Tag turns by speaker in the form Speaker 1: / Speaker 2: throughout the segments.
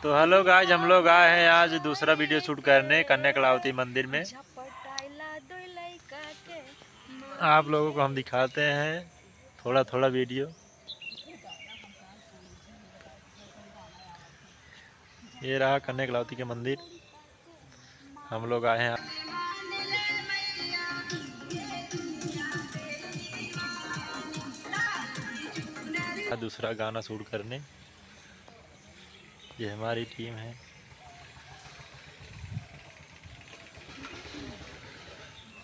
Speaker 1: तो hello guys, हम लोग आए हैं आज दूसरा वीडियो शूट करने कन्या कलावती मंदिर में। आप लोगों को हम दिखाते हैं थोड़ा थोड़ा वीडियो। ये रहा कन्या कलावती के मंदिर, हम लोग आए हैं दूसरा गाना शूट करने। ये हमारी टीम है।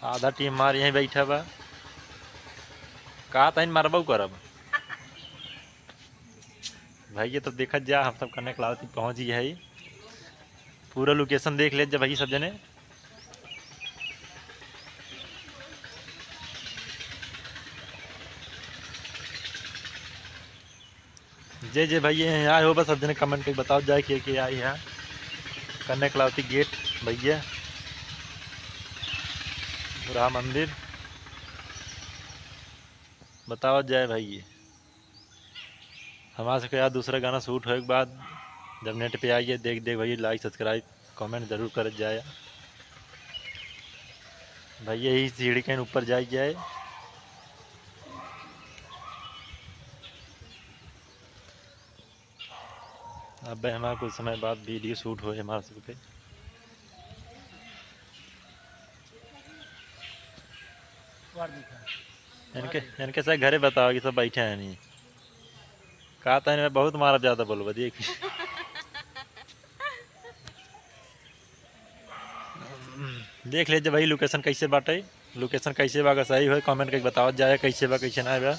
Speaker 1: आधा टीम हमारे यहीं बैठा बा। कहा था इन मारबू करब भाई। ये तो देखा जा, हम सब कन्या कलावती पहुँच गए है। पूरा लोकेशन देख ले जब भाई सब जने। जे जे भैया यहाँ आए हो बस सब जने कमेंट करके बताओ जाए के आई है कन्या कलावती गेट भैया। रहा मंदिर, बताओ जाए भाई। ये हमारे से यार दूसरा गाना शूट होने के बाद जब नेट पे आइए देख देख भाई, लाइक सब्सक्राइब कमेंट जरूर कर जाए भाई। यही सीढ़ी के ऊपर जाए जाए। अब हमारा कुछ समय बाद वीडियो शूट हो हमारे सब पे। इनके सब घरे बताओ कि सब बैठे हैं नहीं। कहा था इन्हें बहुत मारा ज़्यादा बोलो देख। देख लीजिए भाई लोकेशन कैसे बाटे। लोकेशन कैसे बा, अगर सही हो कमेंट करके बताओ जाए कैसे बा कैसे ना बा।